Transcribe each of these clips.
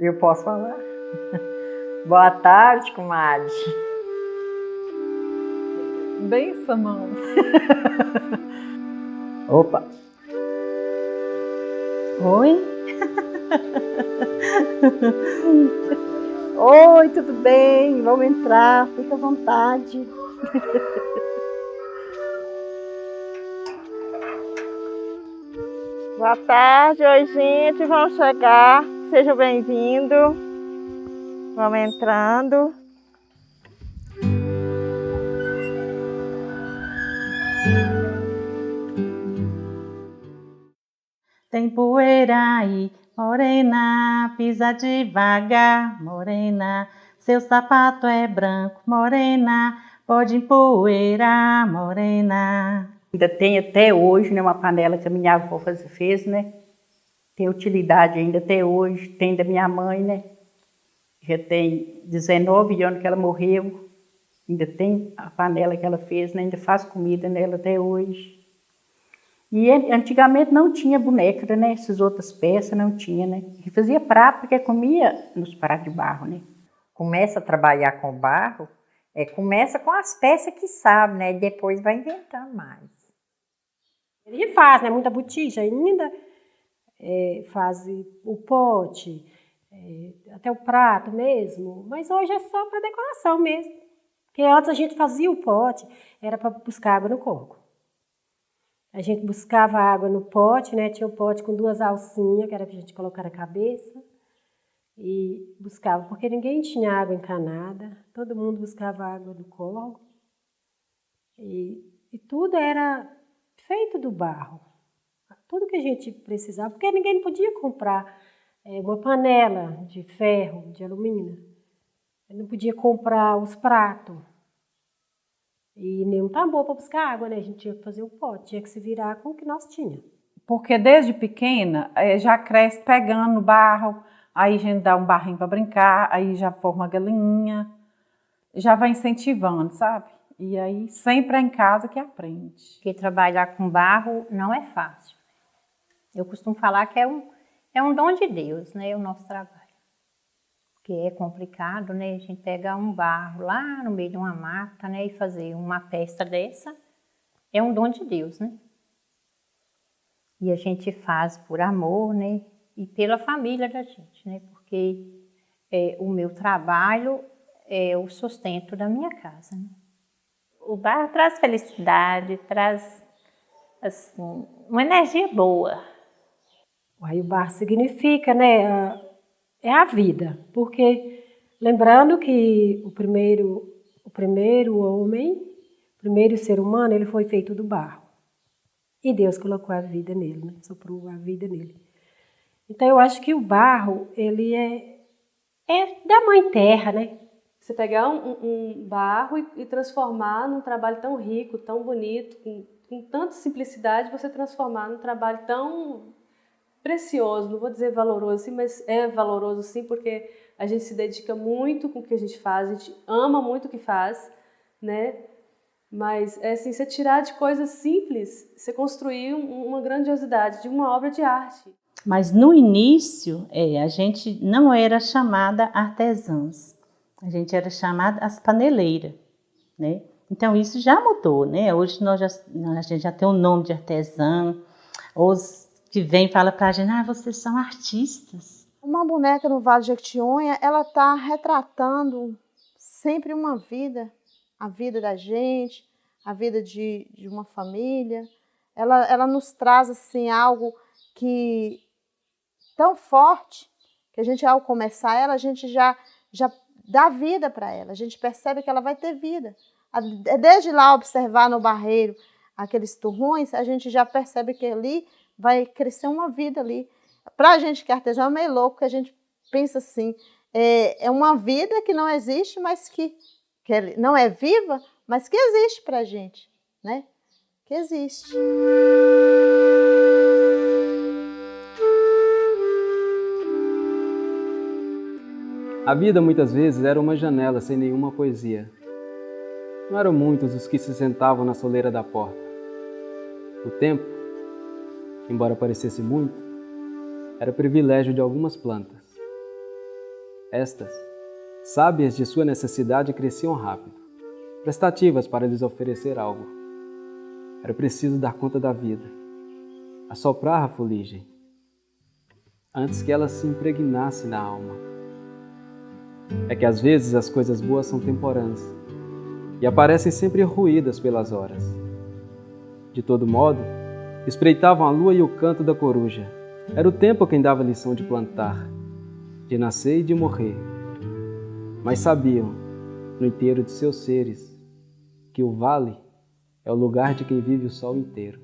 Eu posso falar? Boa tarde, comadre. Benção, mão. Opa. Oi? Oi, tudo bem? Vamos entrar, fica à vontade. Boa tarde, oi gente, vamos chegar. Seja bem-vindo. Vamos entrando. Tem poeira aí, morena, pisa devagar, morena. Seu sapato é branco, morena, pode empoeirar, morena. Ainda tem até hoje, né, uma panela que a minha avó fez, né? Tem utilidade ainda até hoje, tem da minha mãe, né? Já tem 19 anos que ela morreu, ainda tem a panela que ela fez, né? Ainda faz comida nela até hoje. E antigamente não tinha boneca, né? Essas outras peças não tinha, né? E fazia prato porque comia nos pratos de barro, né? Começa a trabalhar com barro, começa com as peças que sabe, né? E depois vai inventando mais. Ele faz, né? Muita botija ainda, faz o pote, até o prato mesmo, mas hoje é só para decoração mesmo. Porque antes a gente fazia o pote, era para buscar água no coco. A gente buscava água no pote, né? Tinha o pote com 2 alcinhas, que era para a gente colocar na cabeça, e buscava, porque ninguém tinha água encanada, todo mundo buscava água do córrego, e tudo era feito do barro. Tudo que a gente precisava, porque ninguém podia comprar uma panela de ferro, de alumínio, não podia comprar os pratos. E nem um tambor para buscar água, né? A gente tinha que fazer o pote, tinha que se virar com o que nós tínhamos. Porque desde pequena já cresce pegando no barro, aí a gente dá um barrinho para brincar, aí já forma galinha, já vai incentivando, sabe? E aí sempre é em casa que aprende. Porque trabalhar com barro não é fácil. Eu costumo falar que é um dom de Deus, né? O nosso trabalho. Porque é complicado, né? A gente pegar um barro lá no meio de uma mata, né? E fazer uma peça dessa, é um dom de Deus, né? E a gente faz por amor, né? E pela família da gente, né? Porque o meu trabalho é o sustento da minha casa, né? O barro traz felicidade, traz, assim, uma energia boa. Aí o barro significa, né? É a vida, porque lembrando que o primeiro homem, o primeiro ser humano, ele foi feito do barro. E Deus colocou a vida nele, né? Soprou a vida nele. Então eu acho que o barro, ele é da mãe terra, né? Você pegar um barro e transformar num trabalho tão rico, tão bonito, com tanta simplicidade, você transformar num trabalho tão precioso, não vou dizer valoroso, sim, mas é valoroso sim, porque a gente se dedica muito com o que a gente faz, a gente ama muito o que faz, né? Mas é assim, você tirar de coisas simples, você construir uma grandiosidade de uma obra de arte. Mas no início, a gente não era chamada artesãs, a gente era chamada as paneleiras, né? Então isso já mudou, né? Hoje a gente já tem o nome de artesã, os que vem e fala para a gente, vocês são artistas. Uma boneca no Vale de Jequitinhonha, ela está retratando sempre uma vida, a vida da gente, a vida de uma família. Ela nos traz assim, algo que tão forte, que a gente, ao começar ela, a gente já dá vida para ela. A gente percebe que ela vai ter vida. Desde lá observar no barreiro aqueles turrões, a gente já percebe que ali vai crescer uma vida ali. Para a gente que é artesão é meio louco, que a gente pensa assim, é uma vida que não existe, mas que não é viva, mas que existe para a gente, né? Que existe. A vida muitas vezes era uma janela sem nenhuma poesia. Não eram muitos os que se sentavam na soleira da porta. O tempo, embora parecesse muito, era privilégio de algumas plantas. Estas, sábias de sua necessidade, cresciam rápido, prestativas para lhes oferecer algo. Era preciso dar conta da vida, assoprar a fuligem, antes que ela se impregnasse na alma. É que às vezes as coisas boas são temporãs e aparecem sempre ruídas pelas horas. De todo modo, espreitavam a lua e o canto da coruja. Era o tempo quem dava lição de plantar, de nascer e de morrer. Mas sabiam, no inteiro de seus seres, que o vale é o lugar de quem vive o sol inteiro.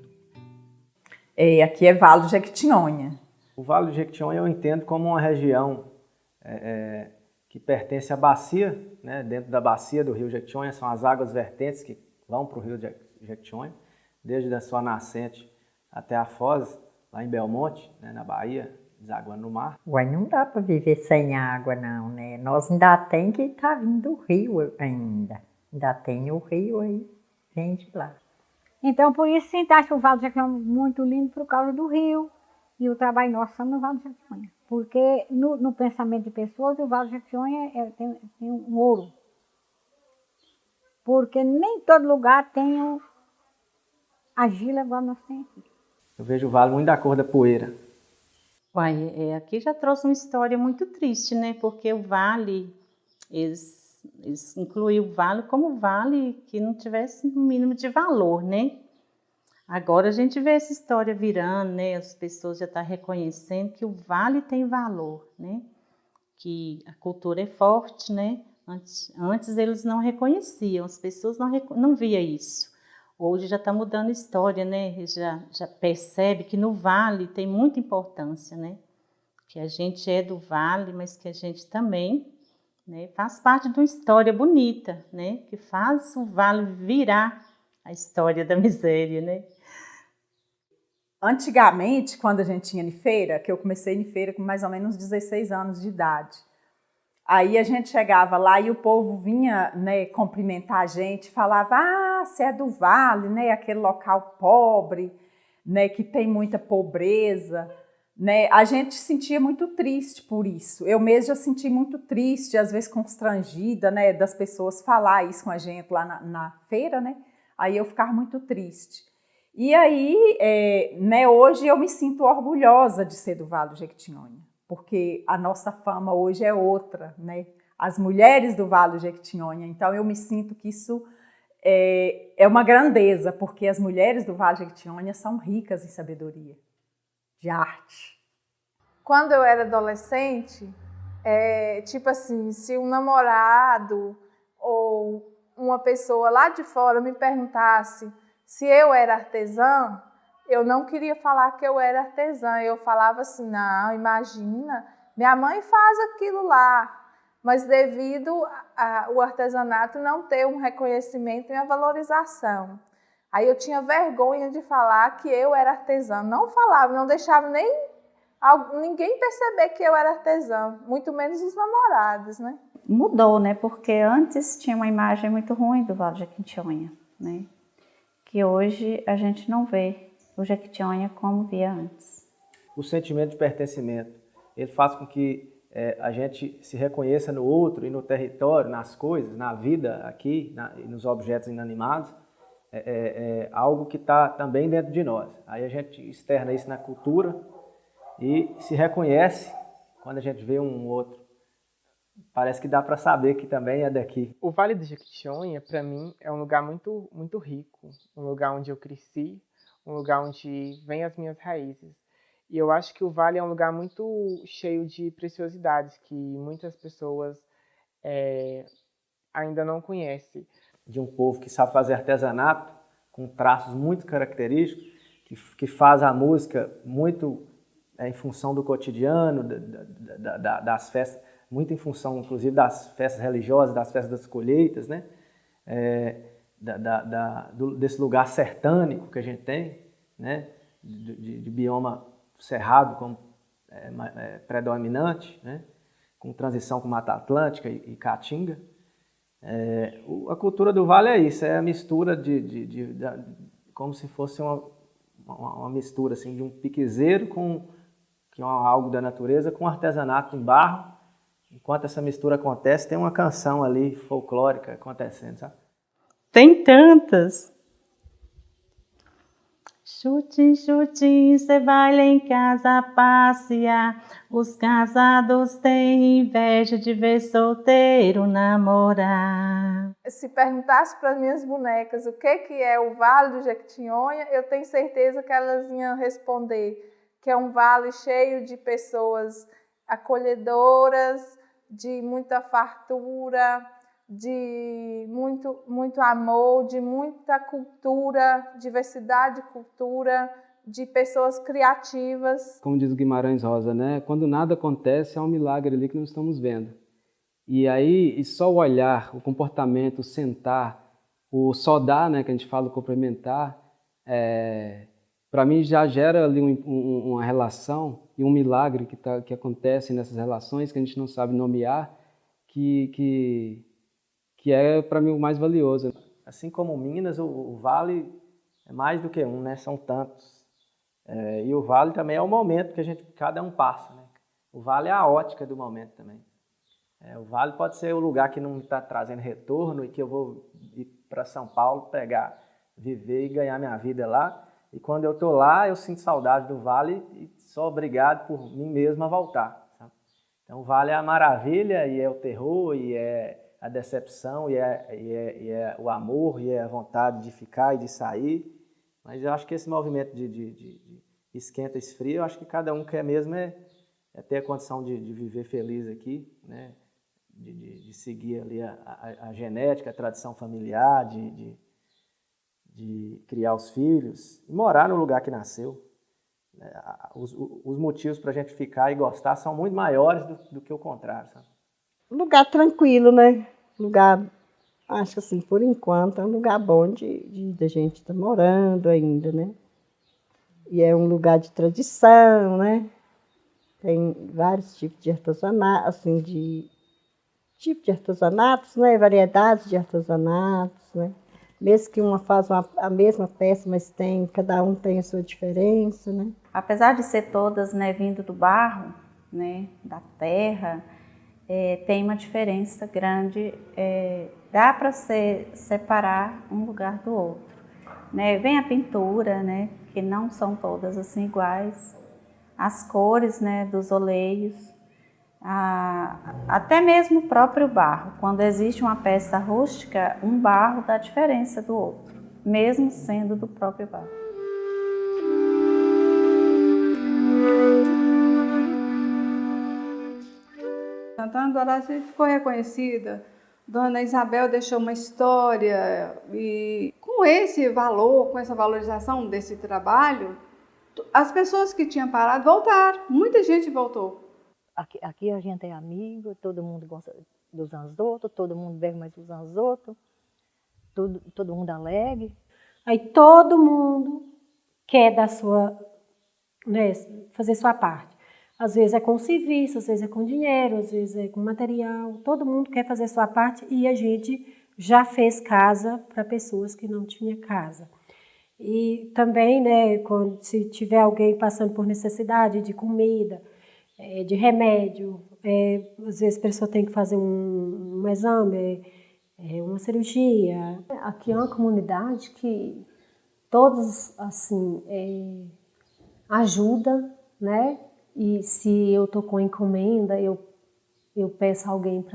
Aqui é Vale do Jequitinhonha. O Vale do Jequitinhonha eu entendo como uma região que pertence à bacia, né? Dentro da bacia do rio Jequitinhonha são as águas vertentes que vão para o rio Jequitinhonha, desde a sua nascente até a foz, lá em Belmonte, né? Na Bahia, desaguando no mar. Uai, não dá para viver sem água não, né? Nós ainda tem que tá vindo o rio ainda. Ainda tem o rio aí, vem de lá. Então, por isso, sim, acho o Vale do Jequitinhonha muito lindo por causa do rio e o trabalho nosso no Vale do Jequitinhonha. Porque no pensamento de pessoas, o Vale do Jequitinhonha tem um ouro. Porque nem todo lugar tem argila igual nós temos aqui. Eu vejo o vale muito da cor da poeira. Uai, aqui já trouxe uma história muito triste, né? Porque o vale, eles incluíram o vale como vale que não tivesse um mínimo de valor, né? Agora a gente vê essa história virando, né? As pessoas já estão reconhecendo que o vale tem valor, né? Que a cultura é forte, né? Antes eles não reconheciam, as pessoas não viam isso. Hoje já está mudando a história, né? Já percebe que no vale tem muita importância, né? Que a gente é do vale, mas que a gente também, né, faz parte de uma história bonita, né? Que faz o vale virar a história da miséria, né? Antigamente, quando a gente tinha feira, que eu comecei em feira com mais ou menos 16 anos de idade, aí a gente chegava lá e o povo vinha, né, cumprimentar a gente, falava, você é do vale, né, aquele local pobre, né, que tem muita pobreza, né? A gente se sentia muito triste por isso. Eu mesma já senti muito triste, às vezes constrangida, né, das pessoas falar isso com a gente lá na feira, né? Aí eu ficava muito triste. E aí, né, hoje eu me sinto orgulhosa de ser do Vale do Jequitinhonha, porque a nossa fama hoje é outra, né? As mulheres do Vale do Jequitinhonha. Então eu me sinto que isso é uma grandeza, porque as mulheres do Vale do Jequitinhonha são ricas em sabedoria, de arte. Quando eu era adolescente, tipo assim, se um namorado ou uma pessoa lá de fora me perguntasse se eu era artesã, eu não queria falar que eu era artesã. Eu falava assim, não, imagina, minha mãe faz aquilo lá. Mas devido ao artesanato não ter um reconhecimento e a valorização. Aí eu tinha vergonha de falar que eu era artesã. Não falava, não deixava ninguém perceber que eu era artesã, muito menos os namorados, né? Mudou, né? Porque antes tinha uma imagem muito ruim do Vale do Jequitinhonha, né? Que hoje a gente não vê o Jequitinhonha como via antes. O sentimento de pertencimento, ele faz com que a gente se reconheça no outro e no território, nas coisas, na vida aqui, nos objetos inanimados, algo que está também dentro de nós. Aí a gente externa isso na cultura e se reconhece quando a gente vê um outro parece que dá para saber que também é daqui. O Vale do Jequitinhonha, para mim, é um lugar muito, muito rico, um lugar onde eu cresci, um lugar onde vem as minhas raízes. E eu acho que o Vale é um lugar muito cheio de preciosidades que muitas pessoas ainda não conhecem. De um povo que sabe fazer artesanato, com traços muito característicos, que faz a música muito em função do cotidiano, das festas, muito em função, inclusive, das festas religiosas, das festas das colheitas, né? Desse lugar sertânico que a gente tem, né? De bioma cerrado como predominante, né? Com transição com Mata Atlântica e Caatinga. A cultura do Vale é isso, é a mistura como se fosse uma mistura assim, de um piquezeiro que é algo da natureza, com artesanato em barro. Enquanto essa mistura acontece, tem uma canção ali folclórica acontecendo, sabe? Tem tantas. Chutim, chutim, cê vai lá em casa passear. Os casados têm inveja de ver solteiro namorar. Se perguntasse para as minhas bonecas o que é o Vale do Jequitinhonha, eu tenho certeza que elas iam responder que é um vale cheio de pessoas acolhedoras, de muita fartura, de muito amor, de muita cultura, diversidade de cultura, de pessoas criativas. Como diz o Guimarães Rosa, né? Quando nada acontece, há um milagre ali que não estamos vendo. E aí, só o olhar, o comportamento, o sentar, o só dar, né, que a gente fala, o complementar, para mim já gera ali uma relação e um milagre que acontece nessas relações que a gente não sabe nomear, que é para mim o mais valioso. Assim como Minas, o Vale é mais do que um, né? São tantos. E o Vale também é o momento que cada um passa, né? O Vale é a ótica do momento também. O Vale pode ser o lugar que não está trazendo retorno e que eu vou ir para São Paulo viver e ganhar minha vida lá. E quando eu estou lá, eu sinto saudade do Vale e sou obrigado por mim mesmo a voltar. Sabe? Então o Vale é a maravilha e é o terror e é a decepção e é o amor e é a vontade de ficar e de sair. Mas eu acho que esse movimento de esquenta e esfria, eu acho que cada um quer mesmo é ter a condição de viver feliz aqui, né? De seguir ali a genética, a tradição familiar, de criar os filhos e morar no lugar que nasceu. Os motivos para a gente ficar e gostar são muito maiores do que o contrário, sabe? Lugar tranquilo, né? Lugar, acho que assim, por enquanto, é um lugar bom de gente estar morando ainda, né? E é um lugar de tradição, né? Tem vários tipos de artesanato, assim, de artesanatos, né? Variedades de artesanatos, né? Mesmo que uma faz a mesma peça, mas cada um tem a sua diferença, né? Apesar de ser todas, né, vindo do barro, né, da terra, tem uma diferença grande, dá para separar um lugar do outro. Né? Vem a pintura, né, que não são todas assim iguais, as cores, né, dos oleios, até mesmo o próprio barro. Quando existe uma peça rústica, um barro dá diferença do outro, mesmo sendo do próprio barro. Santana do Araci ficou reconhecida. Dona Isabel deixou uma história e com esse valor, com essa valorização desse trabalho, as pessoas que tinham parado voltaram, muita gente voltou. Aqui a gente é amigo, todo mundo gosta dos anos dos outros, todo mundo bebe mais dos anos dos outros, todo mundo alegre. Aí todo mundo quer dar fazer sua parte. Às vezes é com serviço, às vezes é com dinheiro, às vezes é com material. Todo mundo quer fazer sua parte e a gente já fez casa para pessoas que não tinham casa. E também, né, se tiver alguém passando por necessidade de comida, de remédio, às vezes a pessoa tem que fazer um exame, uma cirurgia. Aqui é uma comunidade que todos, assim, ajudam, né? E se eu estou com encomenda, eu eu peço alguém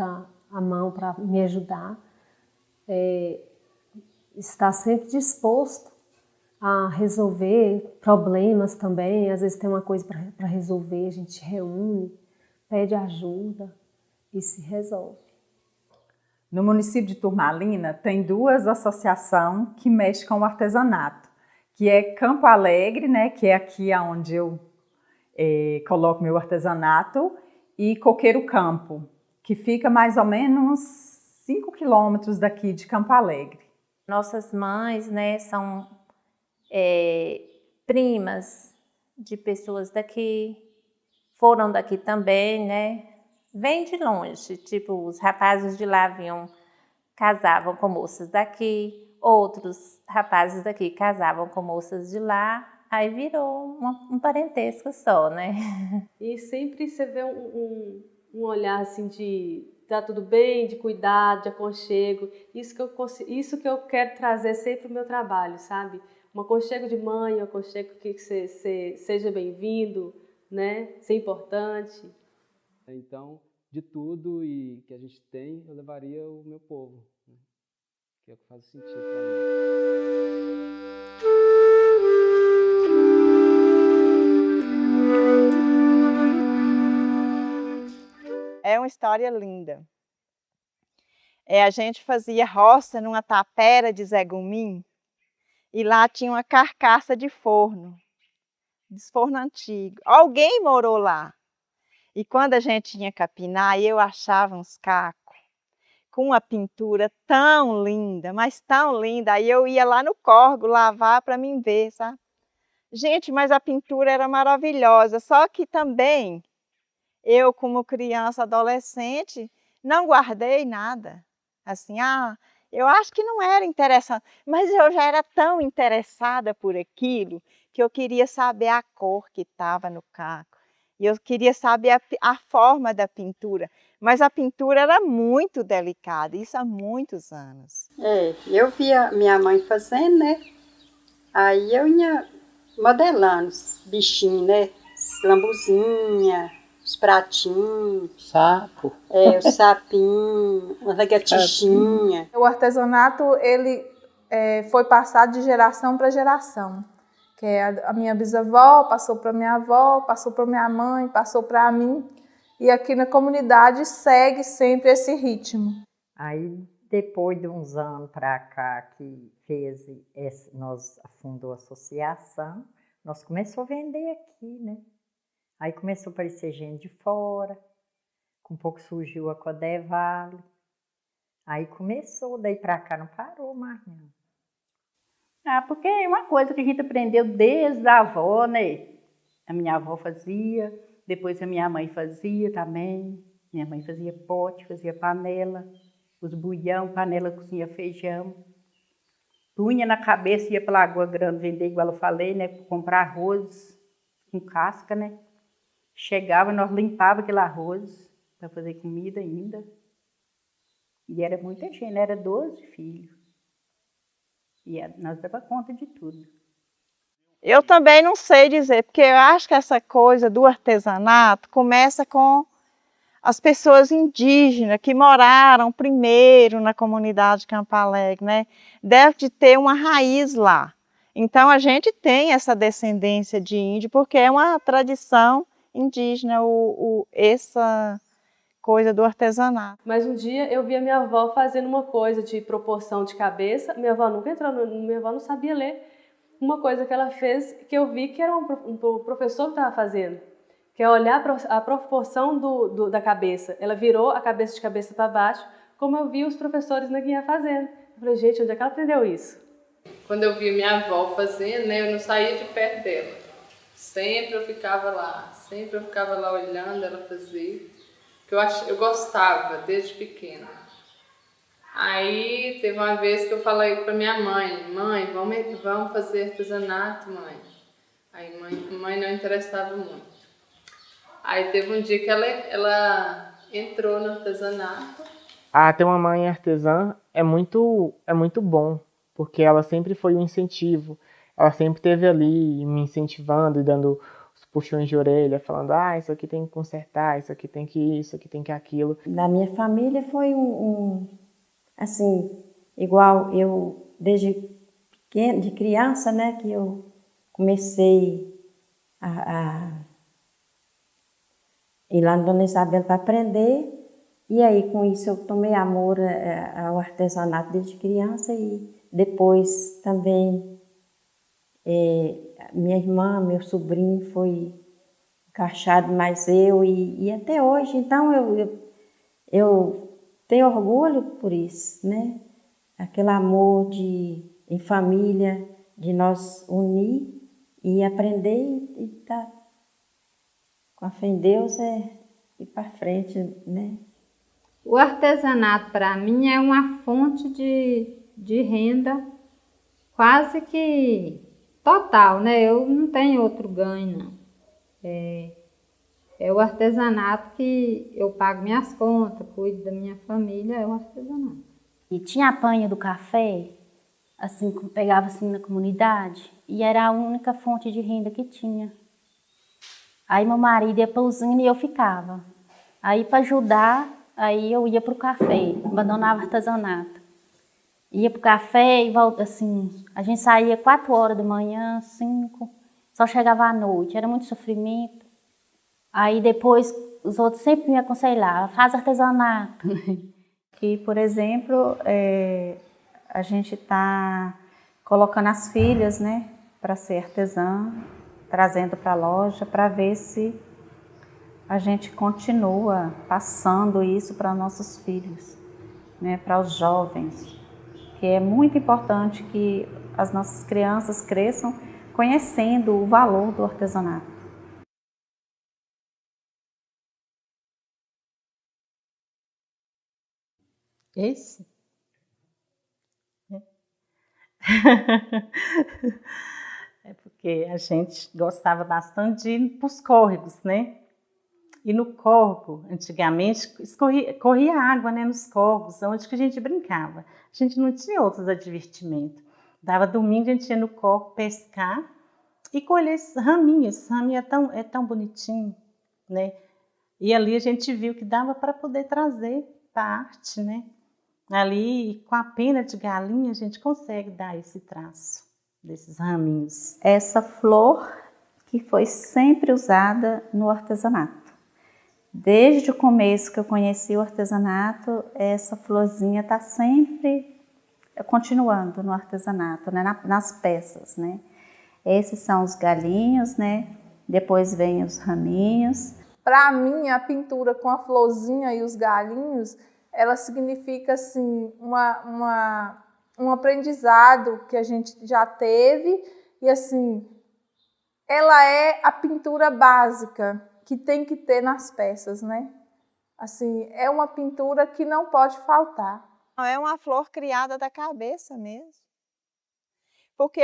a mão para me ajudar. Está sempre disposto a resolver problemas também. Às vezes tem uma coisa para resolver, a gente reúne, pede ajuda e se resolve. No município de Turmalina tem 2 associações que mexem com o artesanato, que é Campo Alegre, né, que é aqui onde eu coloco meu artesanato, e Coqueiro Campo, que fica mais ou menos 5 quilômetros daqui de Campo Alegre. Nossas mães, né, são primas de pessoas daqui, foram daqui também, né? Vêm de longe, tipo, os rapazes de lá casavam com moças daqui, outros rapazes daqui casavam com moças de lá, aí virou um parentesco só, né? E sempre você vê um olhar assim de tá tudo bem, de cuidado, de aconchego. Isso que eu quero trazer sempre pro meu trabalho, sabe? Um aconchego de mãe, um aconchego que você seja bem-vindo, né? Ser importante. Então, de tudo e que a gente tem, eu levaria o meu povo, né? Que é o que faz sentido para mim. É uma história linda. A gente fazia roça numa tapera de Zé Gumim, e lá tinha uma carcaça de forno antigo. Alguém morou lá. E quando a gente ia capinar, eu achava uns cacos com uma pintura tão linda, mas tão linda. Aí eu ia lá no córrego lavar para mim ver, sabe? Gente, mas a pintura era maravilhosa. Só que também, eu como criança, adolescente, não guardei nada. Assim, eu acho que não era interessante. Mas eu já era tão interessada por aquilo que eu queria saber a cor que estava no caco. E eu queria saber a forma da pintura, mas a pintura era muito delicada, isso há muitos anos. Eu via minha mãe fazendo, né? Aí eu ia modelando os bichinhos, né? Lambuzinha, os pratinhos. Sapo. O sapinho, uma lagartixinha. O artesanato, ele foi passado de geração para geração. Que a minha bisavó passou para minha avó, passou para minha mãe, passou para mim. E aqui na comunidade segue sempre esse ritmo. Aí, depois de uns anos para cá que nós fundou a associação, nós começamos a vender aqui, né? Aí começou a aparecer gente de fora, com pouco surgiu a Codevale. Aí começou, daí para cá não parou mais não. Porque é uma coisa que a gente aprendeu desde a avó, né? A minha avó fazia, depois a minha mãe fazia também. Minha mãe fazia pote, fazia panela, os buião, panela cozinha feijão. Punha na cabeça, ia para a Lagoa Grande vender, igual eu falei, né? Comprar arroz com casca, né? Chegava, nós limpava aquele arroz para fazer comida ainda. E era muita gente, era 12 filhos. E nós dava conta de tudo. Eu também não sei dizer, porque eu acho que essa coisa do artesanato começa com as pessoas indígenas que moraram primeiro na comunidade de Campo Alegre, né? Deve de ter uma raiz lá. Então a gente tem essa descendência de índio, porque é uma tradição indígena, essa coisa do artesanato. Mas um dia eu vi a minha avó fazendo uma coisa de proporção de cabeça. Minha avó nunca entrou, minha avó não sabia ler. Uma coisa que ela fez, que eu vi que era um professor que estava fazendo, que é olhar a proporção da cabeça. Ela virou a cabeça de cabeça para baixo, como eu vi os professores na guia fazendo. Eu falei, gente, onde é que ela aprendeu isso? Quando eu vi minha avó fazendo, né, eu não saía de perto dela. Sempre eu ficava lá olhando ela fazer. Que eu gostava desde pequena. Aí teve uma vez que eu falei para minha mãe, vamos fazer artesanato, mãe. Aí mãe não interessava muito. Aí teve um dia que ela entrou no artesanato. Ter uma mãe artesã é muito bom, porque ela sempre foi um incentivo. Ela sempre esteve ali me incentivando e dando os puxões de orelha, falando, isso aqui tem que consertar, isso aqui tem que isso aqui tem que aquilo. Na minha família foi assim, igual eu, desde de criança, né, que eu comecei a ir lá na Dona Isabel para aprender, e aí com isso eu tomei amor ao artesanato desde criança, e depois também minha irmã, meu sobrinho foi encaixado, mais eu, e até hoje, então eu tenho orgulho por isso, né? Aquele amor em família, de nós unir e aprender e tá com a fé em Deus ir para frente, né? O artesanato para mim é uma fonte de renda quase que total, né? Eu não tenho outro ganho, não. É o artesanato que eu pago minhas contas, cuido da minha família, é o artesanato. E tinha a panha do café, assim, que pegava assim na comunidade, e era a única fonte de renda que tinha. Aí meu marido ia para a usina e eu ficava. Aí para ajudar, aí eu ia para o café, abandonava o artesanato. Ia para o café e volta assim, a gente saía 4 horas da manhã, 5, só chegava à noite, era muito sofrimento. Aí depois os outros sempre me aconselhavam, faz artesanato. Que, por exemplo, a gente está colocando as filhas, né, para ser artesã, trazendo para a loja, para ver se a gente continua passando isso para nossos filhos, né, para os jovens. Que é muito importante que as nossas crianças cresçam conhecendo o valor do artesanato. Esse? É porque a gente gostava bastante de ir para os córregos, né? E no córrego, antigamente, corria água, né, nos córregos, onde que a gente brincava. A gente não tinha outros divertimentos. Dava domingo, a gente ia no córrego pescar e colher esses raminhos. Esse raminho é tão bonitinho, né? E ali a gente viu que dava para poder trazer para a arte, né? Ali, com a pena de galinha, a gente consegue dar esse traço desses raminhos. Essa flor que foi sempre usada no artesanato. Desde o começo que eu conheci o artesanato, essa florzinha está sempre continuando no artesanato, né? Nas peças, né? Esses são os galinhos, né? Depois vem os raminhos. Para mim, a pintura com a florzinha e os galinhos, ela significa assim, um aprendizado que a gente já teve e assim, ela é a pintura básica que tem que ter nas peças, né? Assim, é uma pintura que não pode faltar. É uma flor criada da cabeça mesmo. Porque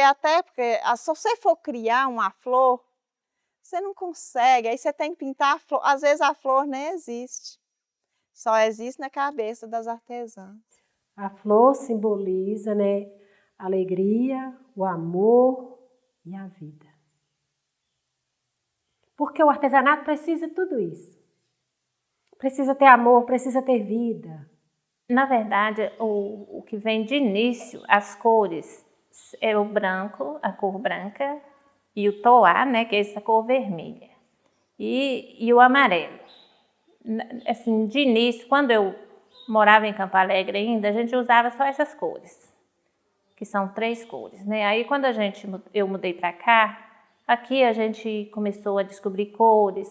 se você for criar uma flor, você não consegue, aí você tem que pintar a flor, às vezes a flor nem existe. Só existe na cabeça das artesãs. A flor simboliza, né, a alegria, o amor e a vida. Porque o artesanato precisa de tudo isso. Precisa ter amor, precisa ter vida. Na verdade, o que vem de início, as cores, é o branco, a cor branca, e o toá, né, que é essa cor vermelha, e o amarelo. Assim, de início, quando eu morava em Campo Alegre ainda, a gente usava só essas cores, que são 3 cores, né? Aí quando eu mudei para cá, aqui a gente começou a descobrir cores,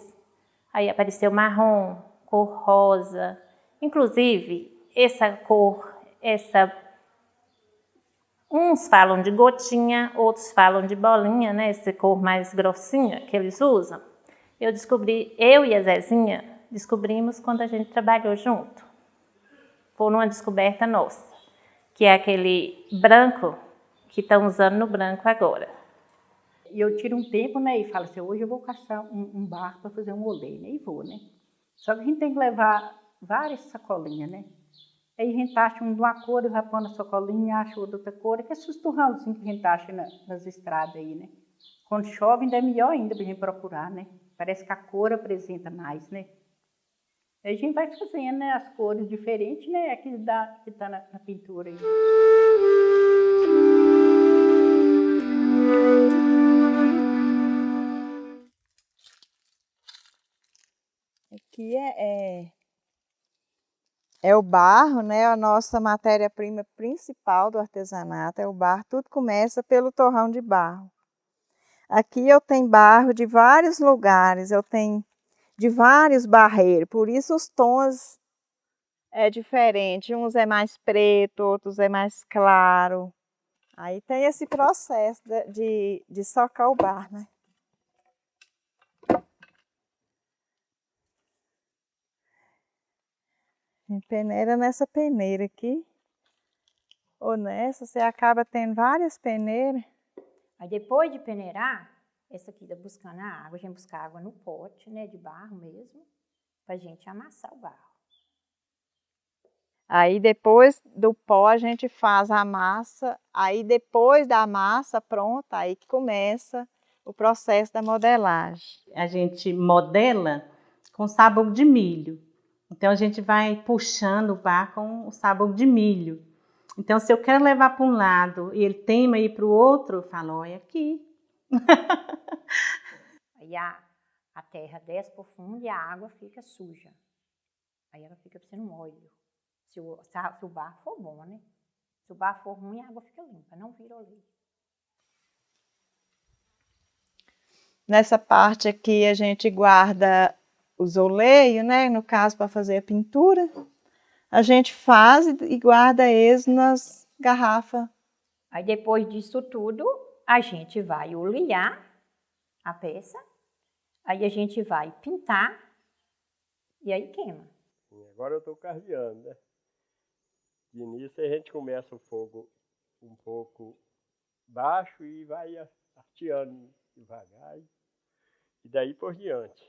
aí apareceu marrom, cor rosa, inclusive essa cor, uns falam de gotinha, outros falam de bolinha, né? Essa cor mais grossinha que eles usam. Eu e a Zezinha descobrimos quando a gente trabalhou junto. Foi uma descoberta nossa, que é aquele branco que estão usando no branco agora. E eu tiro um tempo, né, e falo assim, hoje eu vou caçar um barco para fazer um olê, né, e vou, né. Só que a gente tem que levar várias sacolinhas, né. Aí a gente acha um de uma cor, eu já põe na sacolinha, acha outra cor, que é esses turrãozinhos que a gente acha nas estradas aí, né. Quando chove ainda é melhor ainda para a gente procurar, né? Parece que a cor apresenta mais, né? A gente vai fazendo, né, as cores diferentes, né? Que está na pintura aí. Aqui é o barro, né? A nossa matéria-prima principal do artesanato é o barro. Tudo começa pelo torrão de barro. Aqui eu tenho barro de vários lugares, eu tenho de vários barreiros, por isso os tons é diferente. Uns é mais preto, outros é mais claro. Aí tem esse processo de socar o barro, né? Tem peneira nessa peneira aqui, ou nessa, você acaba tendo várias peneiras. Aí depois de peneirar, essa aqui tá buscando a água, a gente busca água no pote, né, de barro mesmo, pra gente amassar o barro. Aí depois do pó a gente faz a massa, aí depois da massa pronta, aí que começa o processo da modelagem. A gente modela com sábado de milho. Então a gente vai puxando o barro com o sábado de milho. Então se eu quero levar para um lado e ele teima ir para o outro, eu falo, olha aqui. Aí a terra desce pro fundo e a água fica suja. Aí ela fica parecendo um óleo. Se o barro for bom, né? Se o barro for ruim, a água fica limpa, não vira óleo. Nessa parte aqui a gente guarda os oleios, né? No caso, para fazer a pintura. A gente faz e guarda eles nas garrafas. Aí depois disso tudo, a gente vai olear a peça. Aí a gente vai pintar e aí queima. Agora eu estou carreando, né? De início a gente começa o fogo um pouco baixo e vai hasteando devagar. E daí por diante.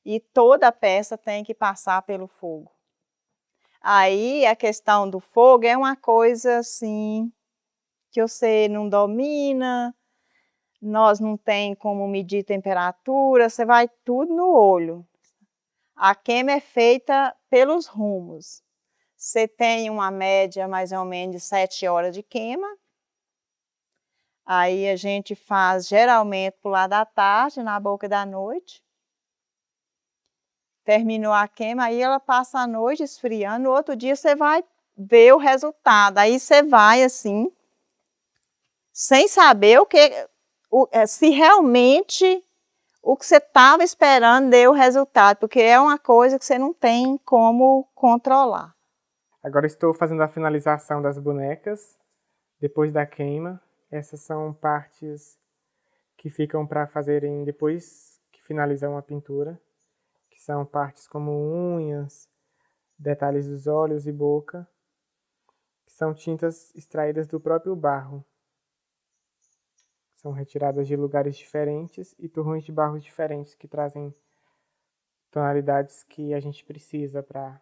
E toda a peça tem que passar pelo fogo. Aí a questão do fogo é uma coisa assim que você não domina, nós não tem como medir temperatura, você vai tudo no olho. A queima é feita pelos rumos. Você tem uma média mais ou menos de 7 horas de queima. Aí a gente faz geralmente pro lado da tarde, na boca da noite. Terminou a queima, aí ela passa a noite esfriando, no outro dia você vai ver o resultado. Aí você vai assim, sem saber se realmente o que você estava esperando deu resultado, porque é uma coisa que você não tem como controlar. Agora estou fazendo a finalização das bonecas, depois da queima. Essas são partes que ficam para fazerem depois que finalizam a pintura. Que são partes como unhas, detalhes dos olhos e boca, que são tintas extraídas do próprio barro. São retiradas de lugares diferentes e torrões de barro diferentes que trazem tonalidades que a gente precisa para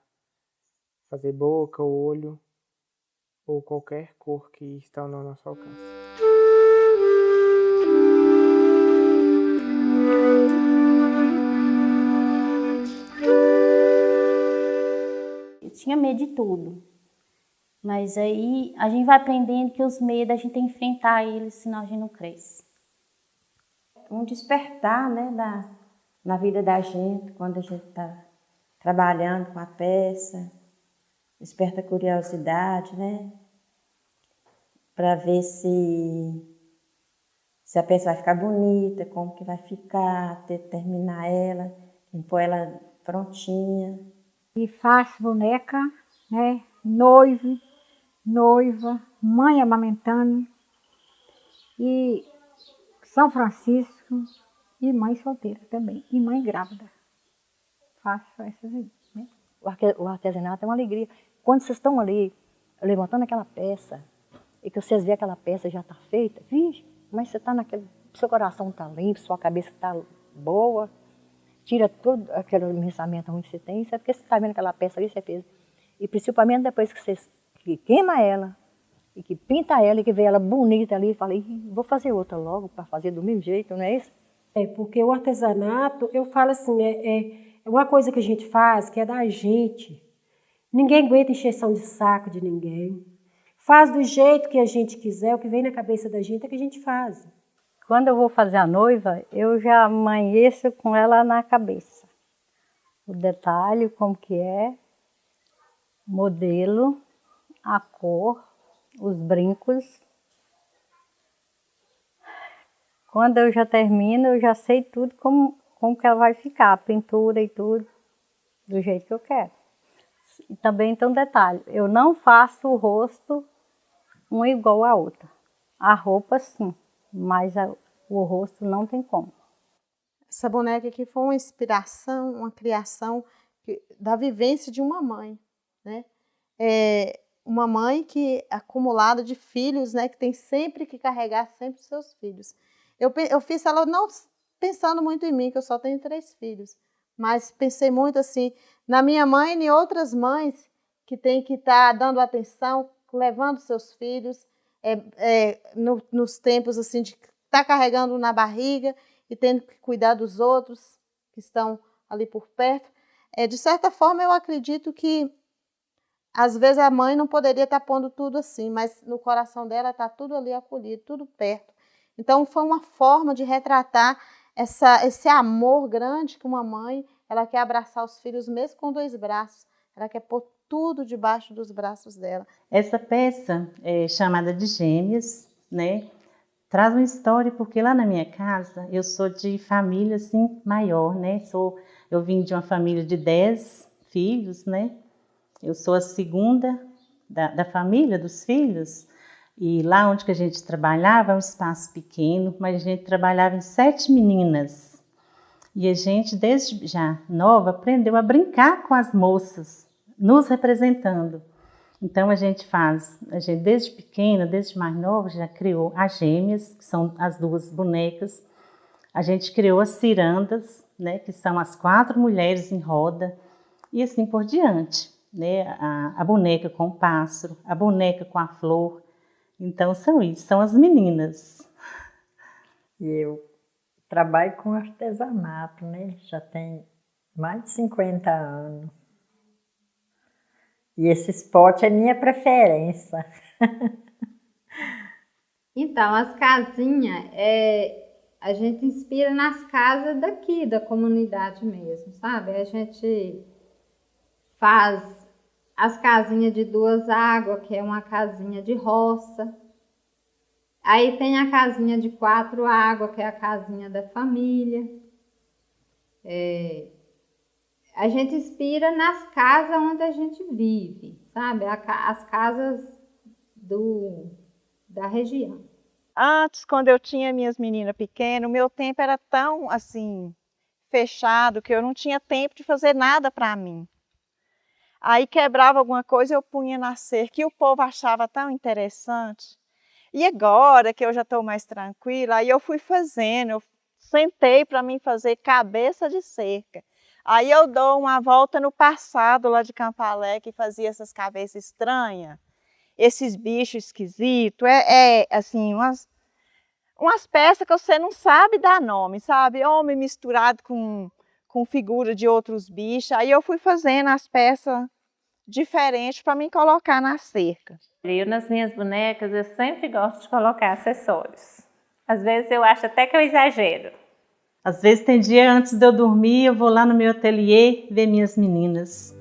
fazer boca, olho ou qualquer cor que está ao nosso alcance. Eu tinha medo de tudo, mas aí a gente vai aprendendo que os medos a gente tem que enfrentar eles, senão a gente não cresce. Um despertar, né, na vida da gente, quando a gente está trabalhando com a peça, desperta a curiosidade, né, para ver se a peça vai ficar bonita, como que vai ficar, terminar ela, pôr ela prontinha. E faço boneca, né, noiva, mãe amamentando, e São Francisco, e mãe solteira também, e mãe grávida. Faço essas aí, né? O artesanato é uma alegria. Quando vocês estão ali, levantando aquela peça, e que vocês veem aquela peça já está feita, vixe, mas você está naquele, seu coração está limpo, sua cabeça está boa, tira todo aquele pensamento ruim que você tem, isso é porque você está vendo aquela peça ali, você fez. E principalmente depois que você queima ela, e que pinta ela e que vê ela bonita ali, e fala, vou fazer outra logo para fazer do mesmo jeito, não é isso? É, porque o artesanato, eu falo assim, é uma coisa que a gente faz que é da gente. Ninguém aguenta encheção de saco de ninguém. Faz do jeito que a gente quiser, o que vem na cabeça da gente é que a gente faz. Quando eu vou fazer a noiva, eu já amanheço com ela na cabeça. O detalhe, como que é, modelo, a cor, os brincos. Quando eu já termino, eu já sei tudo como que ela vai ficar, a pintura e tudo, do jeito que eu quero. E também tem um detalhe, eu não faço o rosto uma igual à outra. A roupa sim, mas o rosto não tem como. Essa boneca aqui foi uma inspiração, uma criação da vivência de uma mãe, né? Uma mãe que acumulada de filhos, né? Que tem sempre que carregar sempre os seus filhos. Eu fiz ela não pensando muito em mim, que eu só tenho 3 filhos, mas pensei muito assim na minha mãe e em outras mães que têm que estar dando atenção, levando seus filhos nos tempos assim de estar carregando na barriga e tendo que cuidar dos outros que estão ali por perto. De certa forma, eu acredito que às vezes a mãe não poderia estar pondo tudo assim, mas no coração dela está tudo ali acolhido, tudo perto. Então foi uma forma de retratar esse amor grande que uma mãe, ela quer abraçar os filhos mesmo com 2 braços, ela quer pôr tudo debaixo dos braços dela. Essa peça é chamada de Gêmeas, né? Traz uma história, porque lá na minha casa, eu sou de família assim, maior, né? Eu vim de uma família de 10 filhos, né? Eu sou a segunda da família, dos filhos. E lá onde que a gente trabalhava, é um espaço pequeno, mas a gente trabalhava em 7 meninas. E a gente, desde já nova, aprendeu a brincar com as moças, nos representando. Então a gente desde pequena, desde mais nova, já criou as Gêmeas, que são as 2 bonecas. A gente criou as cirandas, né, que são as 4 mulheres em roda, e assim por diante, né? A boneca com o pássaro, a boneca com a flor. Então são as meninas. E eu trabalho com artesanato, né? Já tem mais de 50 anos. E esse esporte é minha preferência. Então, as casinhas, a gente inspira nas casas daqui, da comunidade mesmo, sabe? A gente faz as casinhas de 2 águas, que é uma casinha de roça. Aí tem a casinha de 4 águas, que é a casinha da família. A gente inspira nas casas onde a gente vive, sabe? As casas da região. Antes, quando eu tinha minhas meninas pequenas, o meu tempo era tão assim fechado que eu não tinha tempo de fazer nada para mim. Aí quebrava alguma coisa, eu punha na cerca, e o povo achava tão interessante. E agora que eu já estou mais tranquila, aí eu fui fazendo, eu sentei para mim fazer cabeça de cerca. Aí eu dou uma volta no passado lá de Campalé, que fazia essas cabeças estranhas, esses bichos esquisitos, assim, umas peças que você não sabe dar nome, sabe? Homem misturado com figura de outros bichos. Aí eu fui fazendo as peças diferentes para mim colocar na cerca. Eu, nas minhas bonecas, eu sempre gosto de colocar acessórios. Às vezes eu acho até que eu exagero. Às vezes tem dia antes de eu dormir, eu vou lá no meu ateliê ver minhas meninas.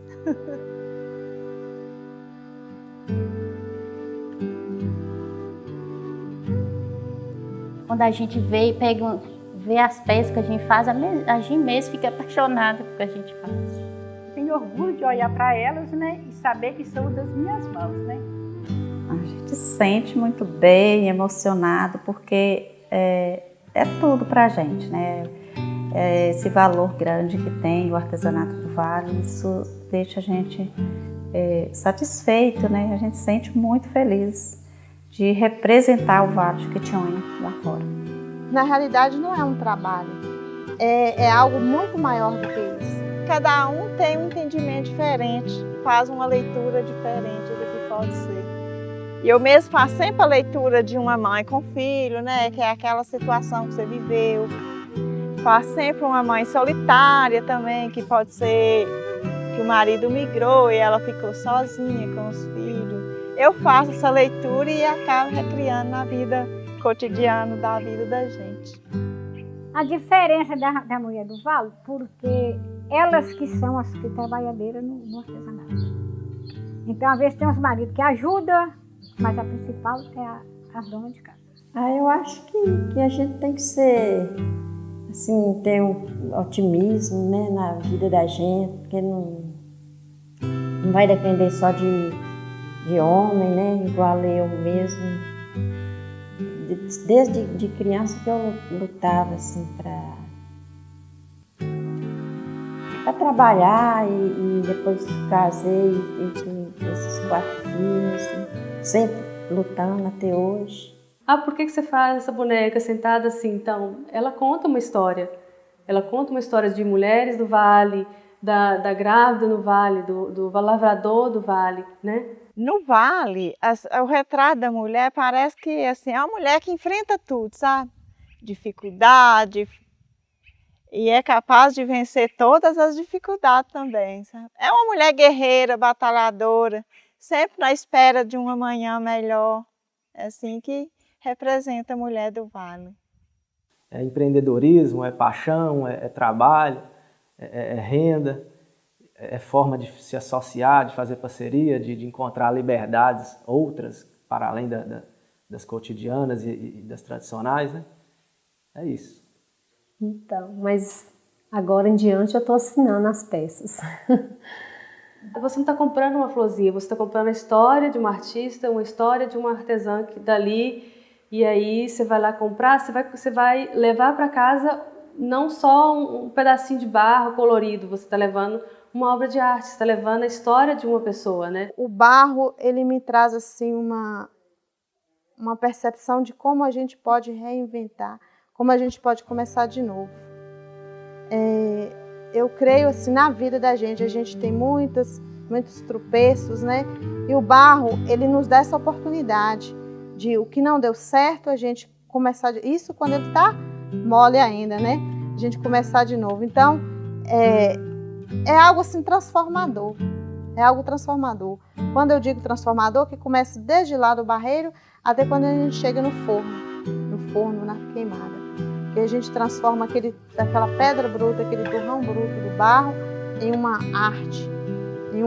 Quando a gente vê e vê as peças que a gente faz, a gente mesmo fica apaixonada pelo que a gente faz. Tenho orgulho de olhar para elas, né, e saber que são das minhas mãos, né? A gente se sente muito bem, emocionado, porque é tudo para a gente, né? Esse valor grande que tem o artesanato do Vale, isso deixa a gente satisfeito, né? A gente se sente muito feliz de representar o Vale de Quitionha lá fora. Na realidade, não é um trabalho, é algo muito maior do que isso. Cada um tem um entendimento diferente, faz uma leitura diferente do que pode ser. E eu mesmo faço sempre a leitura de uma mãe com filho, né? Que é aquela situação que você viveu. Faço sempre uma mãe solitária também, que pode ser que o marido migrou e ela ficou sozinha com os filhos. Eu faço essa leitura e acabo recriando na vida cotidiana da vida da gente. A diferença da mulher do vale, porque elas que são as que trabalhadeiras no artesanato. Então, às vezes tem uns maridos que ajudam, mas a principal é as donas de casa. Eu acho que a gente tem que ser, assim, ter um otimismo, né, na vida da gente, porque não vai depender só de homem, né, igual eu mesmo. Desde de criança que eu lutava assim, para trabalhar e depois casei e tenho esses 4 filhos, assim, sempre lutando até hoje. Por que você faz essa boneca sentada assim? Então, ela conta uma história. Ela conta uma história de mulheres do vale, da grávida no vale, do lavrador do vale, né? No vale, o retrato da mulher parece que assim, é uma mulher que enfrenta tudo, sabe? Dificuldade, e é capaz de vencer todas as dificuldades também, sabe? É uma mulher guerreira, batalhadora, sempre na espera de um amanhã melhor. É assim que representa a mulher do vale. É empreendedorismo, é paixão, é trabalho, é renda. É forma de se associar, de fazer parceria, de encontrar liberdades outras, para além das cotidianas e das tradicionais, né? É isso. Então, mas agora em diante eu estou assinando as peças. Você não está comprando uma florzinha, você está comprando a história de uma artista, uma história de uma artesã que dali, e aí você vai lá comprar, você vai levar para casa não só um pedacinho de barro colorido, você está levando uma obra de arte, está levando a história de uma pessoa, né? O barro, ele me traz assim uma percepção de como a gente pode reinventar, como a gente pode começar de novo. Eu creio assim na vida da gente, a gente tem muitos tropeços, né? E o barro, ele nos dá essa oportunidade de o que não deu certo, a gente começar, isso quando ele está mole ainda, né? A gente começar de novo. Então, é algo assim transformador, é algo transformador. Quando eu digo transformador, que começa desde lá do barreiro até quando a gente chega no forno, na queimada. Que a gente transforma daquela pedra bruta, aquele torrão bruto do barro em uma arte, em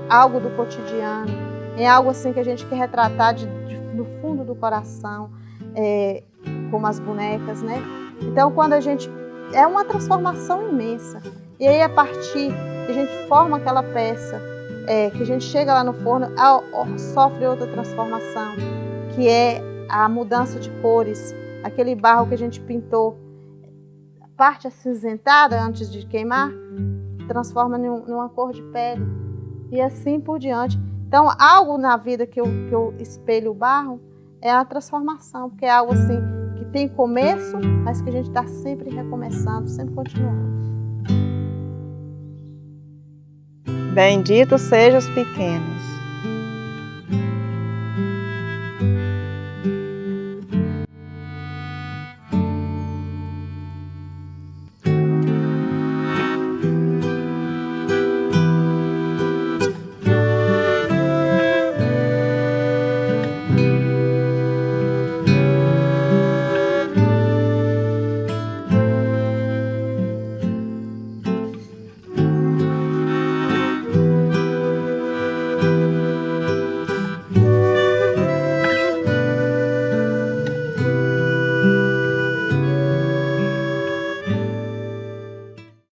algo do cotidiano, em algo assim que a gente quer retratar no fundo do coração, como as bonecas, né? Então, quando a gente... é uma transformação imensa. E aí, a partir que a gente forma aquela peça, que a gente chega lá no forno, sofre outra transformação, que é a mudança de cores. Aquele barro que a gente pintou, a parte acinzentada antes de queimar, transforma numa cor de pele. E assim por diante. Então, algo na vida que eu espelho o barro é a transformação, porque é algo assim que tem começo, mas que a gente está sempre recomeçando, sempre continuando. Benditos sejam os pequenos.